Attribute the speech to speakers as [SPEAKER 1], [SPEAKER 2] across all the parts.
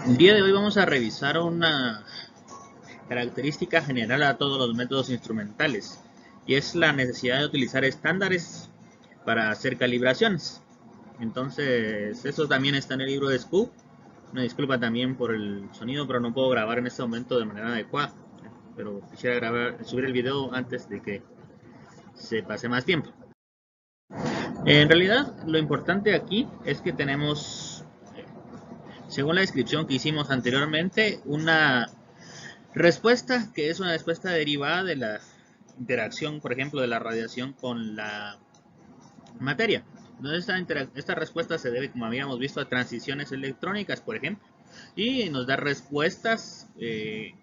[SPEAKER 1] El día de hoy vamos a revisar una característica general a todos los métodos instrumentales y es la necesidad de utilizar estándares para hacer calibraciones. Entonces, eso también está en el libro de Scoop. Una disculpa también por el sonido, pero no puedo grabar en este momento de manera adecuada. Pero quisiera subir el video antes de que se pase más tiempo. En realidad, lo importante aquí es que tenemos, según la descripción que hicimos anteriormente, una respuesta que es una respuesta derivada de la interacción, por ejemplo, de la radiación con la materia. Entonces, esta respuesta se debe, como habíamos visto, a transiciones electrónicas, por ejemplo, y nos da respuestas de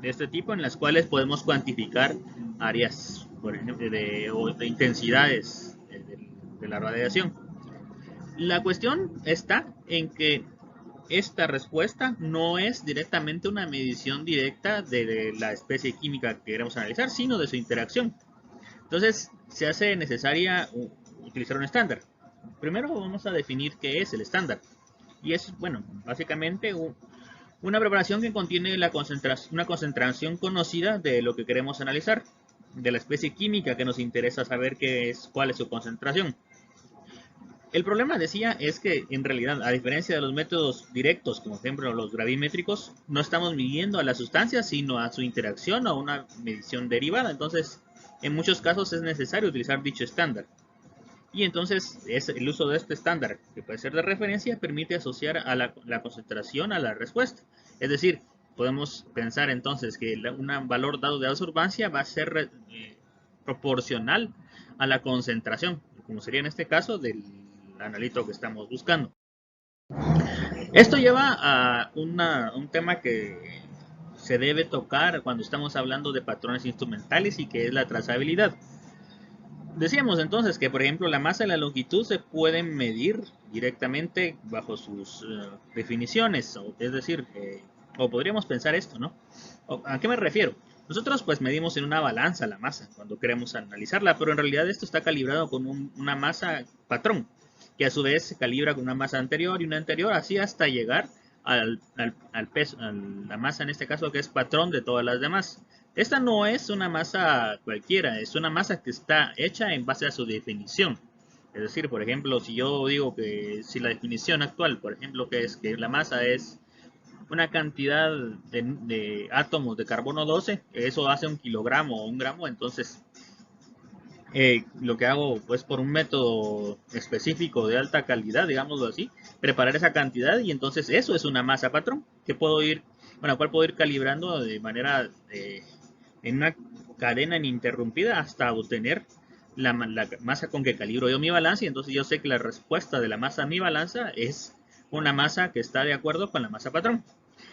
[SPEAKER 1] este tipo en las cuales podemos cuantificar áreas, por ejemplo, de intensidades de la radiación. La cuestión está en que esta respuesta no es directamente una medición directa de la especie química que queremos analizar, sino de su interacción. Entonces, se hace necesaria utilizar un estándar. Primero vamos a definir qué es el estándar. Y es, bueno, básicamente una preparación que contiene una concentración conocida de lo que queremos analizar, de la especie química que nos interesa saber cuál es su concentración. El problema, decía, es que en realidad, a diferencia de los métodos directos, como por ejemplo los gravimétricos, no estamos midiendo a la sustancia, sino a su interacción o a una medición derivada. Entonces, en muchos casos es necesario utilizar dicho estándar. Y entonces, el uso de este estándar, que puede ser de referencia, permite asociar a la concentración a la respuesta. Es decir, podemos pensar entonces que un valor dado de absorbancia va a ser proporcional a la concentración, como sería en este caso del analito que estamos buscando. Esto lleva a un tema que se debe tocar cuando estamos hablando de patrones instrumentales y que es la trazabilidad. Decíamos entonces que, por ejemplo, la masa y la longitud se pueden medir directamente bajo sus definiciones, es decir, o podríamos pensar esto, ¿no? ¿A qué me refiero? Nosotros pues medimos en una balanza la masa cuando queremos analizarla, pero en realidad esto está calibrado con una masa patrón, que a su vez se calibra con una masa anterior y una anterior, así hasta llegar al peso, a la masa en este caso que es patrón de todas las demás. Esta no es una masa cualquiera, es una masa que está hecha en base a su definición. Es decir, por ejemplo, si yo digo que si la definición actual, por ejemplo, que es que la masa es una cantidad de átomos de carbono 12, eso hace un kilogramo o un gramo, entonces lo que hago pues por un método específico de alta calidad, digámoslo así, preparar esa cantidad y entonces eso es una masa patrón que puedo ir, bueno, cual puedo ir calibrando de manera en una cadena ininterrumpida hasta obtener la masa con que calibro yo mi balanza y entonces yo sé que la respuesta de la masa a mi balanza es una masa que está de acuerdo con la masa patrón.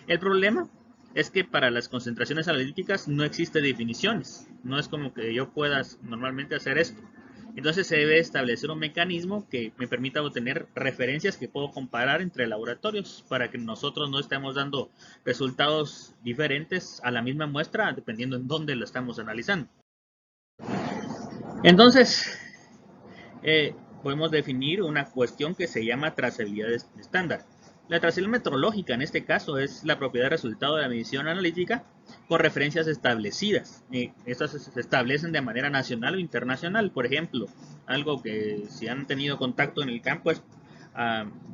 [SPEAKER 1] El problema es que para las concentraciones analíticas no existe definiciones. No es como que yo pueda normalmente hacer esto. Entonces se debe establecer un mecanismo que me permita obtener referencias que puedo comparar entre laboratorios para que nosotros no estemos dando resultados diferentes a la misma muestra dependiendo en dónde lo estamos analizando. Entonces, eh, podemos definir una cuestión que se llama trazabilidad estándar. La trazabilidad metrológica en este caso es la propiedad resultado de la medición analítica con referencias establecidas. Estas se establecen de manera nacional o internacional. Por ejemplo, algo que si han tenido contacto en el campo es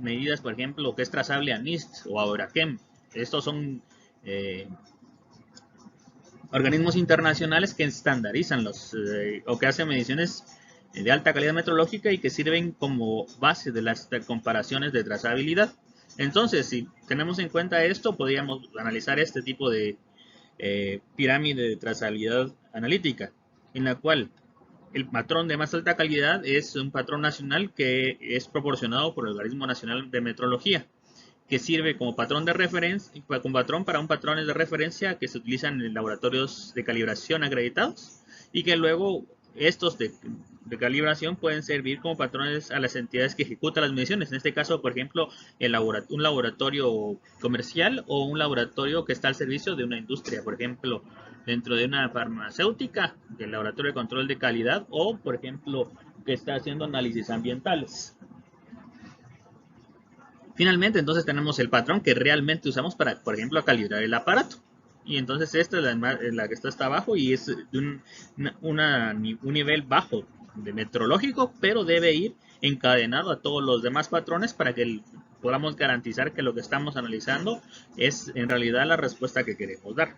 [SPEAKER 1] medidas, por ejemplo, lo que es trazable a NIST o a ORACEM. Estos son organismos internacionales que estandarizan o que hacen mediciones de alta calidad metrológica y que sirven como base de las comparaciones de trazabilidad. Entonces, si tenemos en cuenta esto, podríamos analizar este tipo de pirámide de trazabilidad analítica, en la cual el patrón de más alta calidad es un patrón nacional que es proporcionado por el Organismo Nacional de Metrología, que sirve como patrón de referencia, como patrón para un patrones de referencia que se utilizan en laboratorios de calibración acreditados y que luego estos de calibración pueden servir como patrones a las entidades que ejecutan las mediciones. En este caso, por ejemplo, un laboratorio comercial o un laboratorio que está al servicio de una industria, por ejemplo, dentro de una farmacéutica, del laboratorio de control de calidad o, por ejemplo, que está haciendo análisis ambientales. Finalmente, entonces tenemos el patrón que realmente usamos para, por ejemplo, calibrar el aparato. Y entonces esta es la que está hasta abajo y es de un nivel bajo de metrológico, pero debe ir encadenado a todos los demás patrones para que podamos garantizar que lo que estamos analizando es en realidad la respuesta que queremos dar.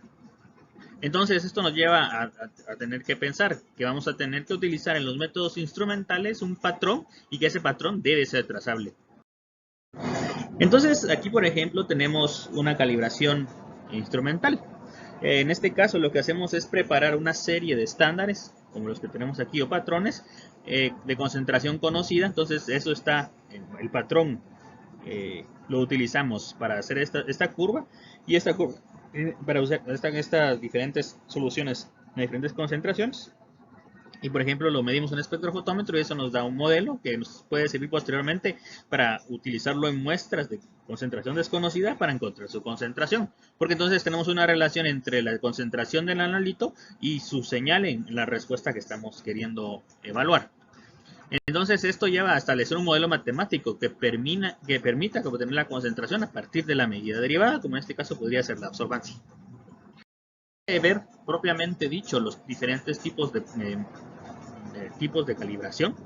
[SPEAKER 1] Entonces esto nos lleva a tener que pensar que vamos a tener que utilizar en los métodos instrumentales un patrón y que ese patrón debe ser trazable. Entonces aquí por ejemplo tenemos una calibración instrumental. En este caso lo que hacemos es preparar una serie de estándares como los que tenemos aquí o patrones de concentración conocida. Entonces eso está, el patrón lo utilizamos para hacer esta curva y esta curva para usar estas diferentes soluciones en diferentes concentraciones. Y por ejemplo lo medimos en espectrofotómetro y eso nos da un modelo que nos puede servir posteriormente para utilizarlo en muestras de concentración desconocida para encontrar su concentración. Porque entonces tenemos una relación entre la concentración del analito y su señal en la respuesta que estamos queriendo evaluar. Entonces esto lleva a establecer un modelo matemático que permita obtener la concentración a partir de la medida derivada, como en este caso podría ser la absorbancia. Ver propiamente dicho los diferentes tipos de calibración,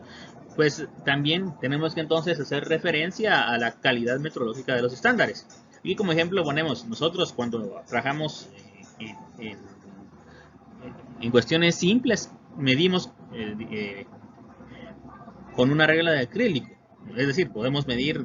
[SPEAKER 1] pues también tenemos que entonces hacer referencia a la calidad metrológica de los estándares. Y como ejemplo ponemos, nosotros cuando trabajamos en cuestiones simples, medimos con una regla de acrílico. Es decir, podemos medir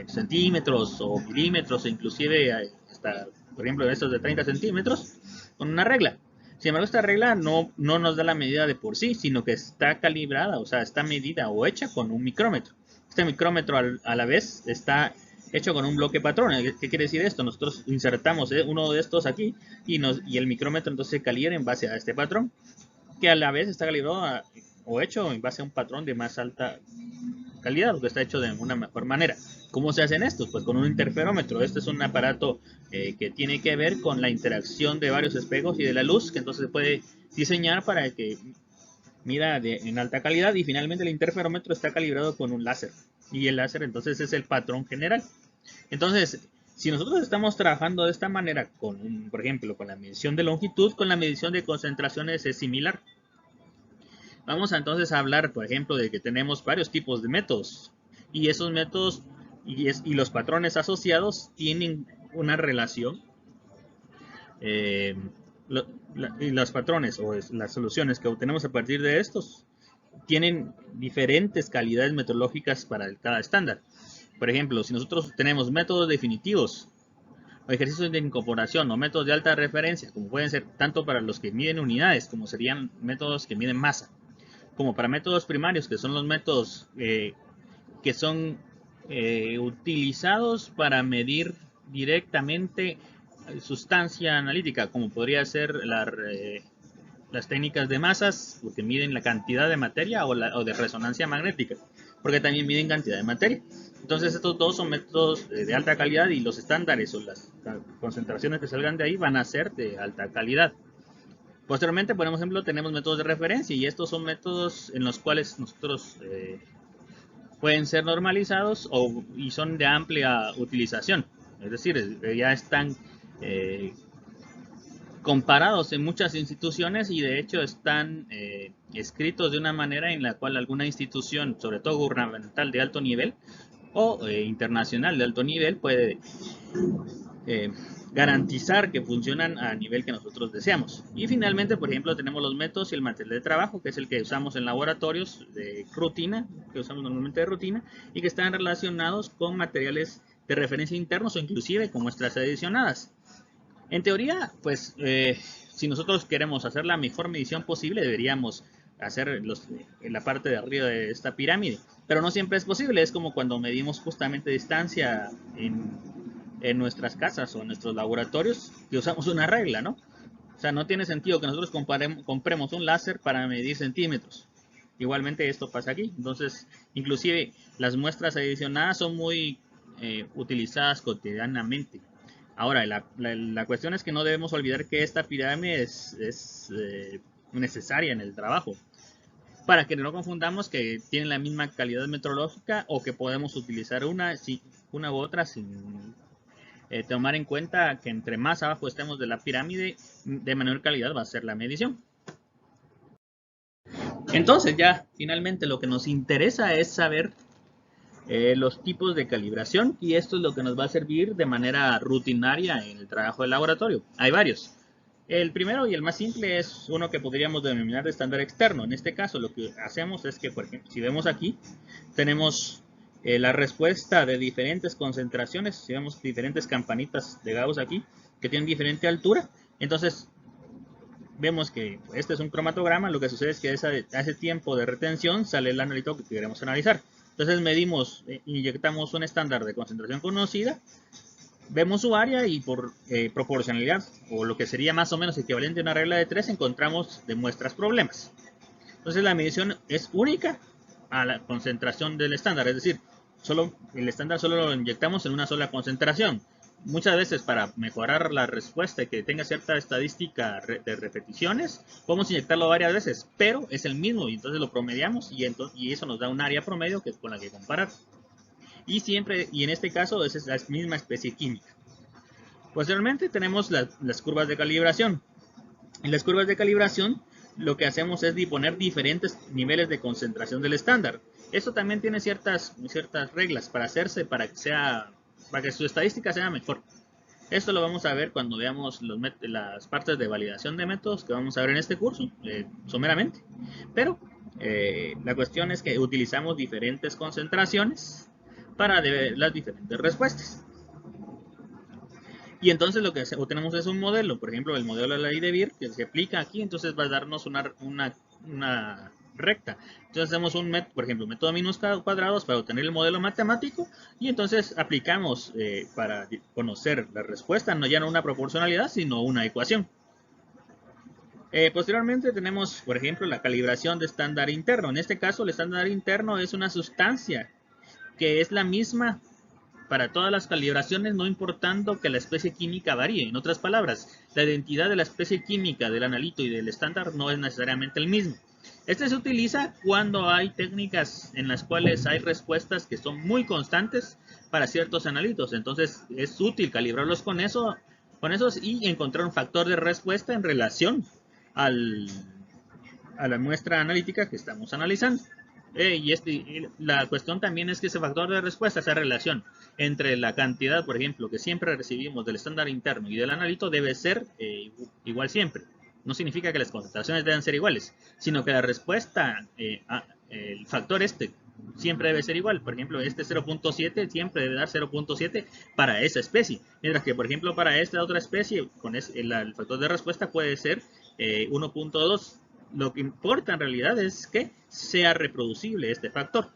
[SPEAKER 1] centímetros o milímetros, inclusive hasta, por ejemplo, estos de 30 centímetros, con una regla. Sin embargo, esta regla no nos da la medida de por sí, sino que está calibrada, o sea, está medida o hecha con un micrómetro. Este micrómetro a la vez está hecho con un bloque patrón. ¿Qué quiere decir esto? Nosotros insertamos uno de estos aquí y el micrómetro entonces se calibra en base a este patrón, que a la vez está calibrado o hecho en base a un patrón de más alta calidad, porque está hecho de una mejor manera. ¿Cómo se hacen estos? Pues con un interferómetro. Este es un aparato que tiene que ver con la interacción de varios espejos y de la luz, que entonces se puede diseñar para que mida en alta calidad, y finalmente el interferómetro está calibrado con un láser. Y el láser entonces es el patrón general. Entonces, si nosotros estamos trabajando de esta manera, por ejemplo, con la medición de longitud, con la medición de concentraciones es similar. Vamos entonces a hablar, por ejemplo, de que tenemos varios tipos de métodos. Y esos métodos y los patrones asociados tienen una relación. Y los patrones o las soluciones que obtenemos a partir de estos tienen diferentes calidades metodológicas para cada estándar. Por ejemplo, si nosotros tenemos métodos definitivos o ejercicios de incorporación o métodos de alta referencia, como pueden ser tanto para los que miden unidades como serían métodos que miden masa, como para métodos primarios, que son los métodos que son utilizados para medir directamente sustancia analítica, como podría ser las técnicas de masas, porque miden la cantidad de materia o de resonancia magnética, porque también miden cantidad de materia. Entonces estos dos son métodos de alta calidad y los estándares o las concentraciones que salgan de ahí van a ser de alta calidad. Posteriormente, por ejemplo, tenemos métodos de referencia y estos son métodos en los cuales nosotros pueden ser normalizados y son de amplia utilización. Es decir, ya están comparados en muchas instituciones y de hecho están escritos de una manera en la cual alguna institución, sobre todo gubernamental de alto nivel o internacional de alto nivel, puede garantizar que funcionan a nivel que nosotros deseamos. Y finalmente, por ejemplo, tenemos los métodos y el material de trabajo, que es el que usamos en laboratorios de rutina, que usamos normalmente de rutina, y que están relacionados con materiales de referencia internos o inclusive con muestras adicionadas. En teoría, pues, si nosotros queremos hacer la mejor medición posible, deberíamos hacer en la parte de arriba de esta pirámide, pero no siempre es posible. Es como cuando medimos justamente distancia en nuestras casas o en nuestros laboratorios, que usamos una regla, ¿no? O sea, no tiene sentido que nosotros compremos un láser para medir centímetros. Igualmente esto pasa aquí. Entonces, inclusive las muestras adicionadas son muy utilizadas cotidianamente. Ahora, la cuestión es que no debemos olvidar que esta pirámide es necesaria en el trabajo. para que no confundamos que tienen la misma calidad metrológica o que podemos utilizar una u otra sin tomar en cuenta que entre más abajo estemos de la pirámide, de menor calidad va a ser la medición. Entonces ya finalmente lo que nos interesa es saber los tipos de calibración, y esto es lo que nos va a servir de manera rutinaria en el trabajo del laboratorio. Hay varios. El primero y el más simple es uno que podríamos denominar de estándar externo. En este caso lo que hacemos es que, por ejemplo, si vemos aquí, tenemos la respuesta de diferentes concentraciones. Si vemos diferentes campanitas de Gauss aquí, que tienen diferente altura, entonces vemos que este es un cromatograma. Lo que sucede es que a ese tiempo de retención sale el analito que queremos analizar. Entonces medimos, inyectamos un estándar de concentración conocida, vemos su área y por proporcionalidad, o lo que sería más o menos equivalente a una regla de 3, encontramos de muestras problemas. Entonces la medición es única a la concentración del estándar, es decir, el estándar solo lo inyectamos en una sola concentración. Muchas veces para mejorar la respuesta y que tenga cierta estadística de repeticiones, podemos inyectarlo varias veces, pero es el mismo y entonces lo promediamos y eso nos da un área promedio que es con la que comparar. Y en este caso es la misma especie química. Posteriormente tenemos las curvas de calibración. En las curvas de calibración lo que hacemos es disponer diferentes niveles de concentración del estándar. Esto también tiene ciertas reglas para hacerse para que su estadística sea mejor. Esto lo vamos a ver cuando veamos las partes de validación de métodos que vamos a ver en este curso, someramente. Pero la cuestión es que utilizamos diferentes concentraciones para las diferentes respuestas. Y entonces lo que obtenemos es un modelo, por ejemplo, el modelo de la ley de Beer, que se aplica aquí, entonces va a darnos una recta. Entonces hacemos por ejemplo, método menos cuadrados para obtener el modelo matemático, y entonces aplicamos para conocer la respuesta, ya no una proporcionalidad, sino una ecuación. Posteriormente tenemos, por ejemplo, la calibración de estándar interno. En este caso, el estándar interno es una sustancia que es la misma para todas las calibraciones, no importando que la especie química varíe. En otras palabras, la identidad de la especie química del analito y del estándar no es necesariamente el mismo. Este se utiliza cuando hay técnicas en las cuales hay respuestas que son muy constantes para ciertos analitos. Entonces es útil calibrarlos con esos y encontrar un factor de respuesta en relación a la muestra analítica que estamos analizando. La cuestión también es que ese factor de respuesta, esa relación entre la cantidad, por ejemplo, que siempre recibimos del estándar interno y del analito, debe ser igual siempre. No significa que las concentraciones deban ser iguales, sino que la respuesta, el factor siempre debe ser igual. Por ejemplo, 0.7 siempre debe dar 0.7 para esa especie. Mientras que, por ejemplo, para esta otra especie, el factor de respuesta puede ser 1.2. Lo que importa en realidad es que sea reproducible este factor.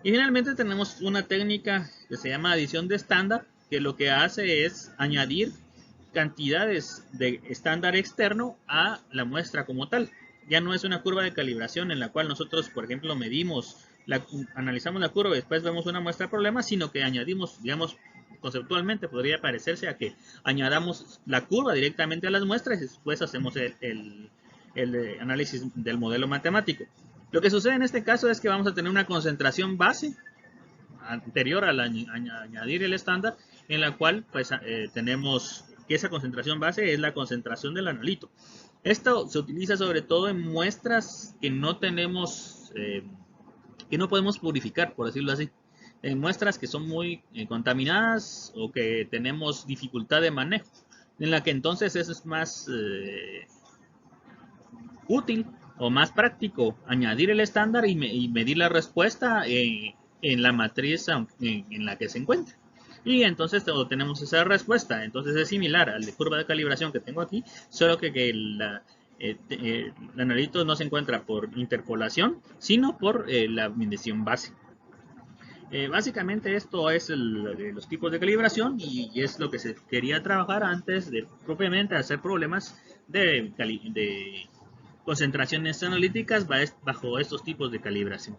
[SPEAKER 1] Y finalmente tenemos una técnica que se llama adición de estándar, que lo que hace es añadir cantidades de estándar externo a la muestra como tal. Ya no es una curva de calibración en la cual nosotros, por ejemplo, analizamos la curva y después vemos una muestra problema, sino que añadimos, digamos, conceptualmente podría parecerse a que añadamos la curva directamente a las muestras y después hacemos el análisis del modelo matemático. Lo que sucede en este caso es que vamos a tener una concentración base anterior al añadir el estándar, en la cual pues tenemos que esa concentración base es la concentración del analito. Esto se utiliza sobre todo en muestras que no tenemos, que no podemos purificar, por decirlo así. En muestras que son muy contaminadas o que tenemos dificultad de manejo, en la que entonces eso es más útil o más práctico añadir el estándar y medir la respuesta en la matriz en la que se encuentra. Y entonces obtenemos esa respuesta. Entonces es similar a la curva de calibración que tengo aquí, solo que el analito no se encuentra por interpolación, sino por la medición base. Básicamente esto es los tipos de calibración y es lo que se quería trabajar antes de propiamente hacer problemas de concentraciones analíticas bajo estos tipos de calibración.